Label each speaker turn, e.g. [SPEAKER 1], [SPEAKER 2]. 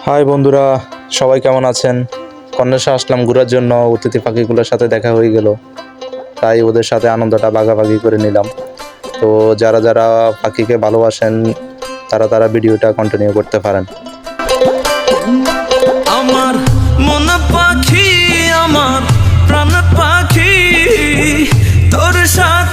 [SPEAKER 1] High বন্ধুরা, সবাই কেমন আছেন? কন্যাসা আসলাম ঘোরার জন্য। অতিথি পাখিগুলোর সাথে দেখা হয়ে গেল, তাই ওদের সাথে আনন্দটা ভাগাভাগি করে নিলাম। তো যারা যারা পাখিকে ভালোবাসেন তারা তারা ভিডিওটা কন্টিনিউ করতে পারেন।
[SPEAKER 2] আমার মন পাখি, আমার প্রাণ পাখি, তোর সাথে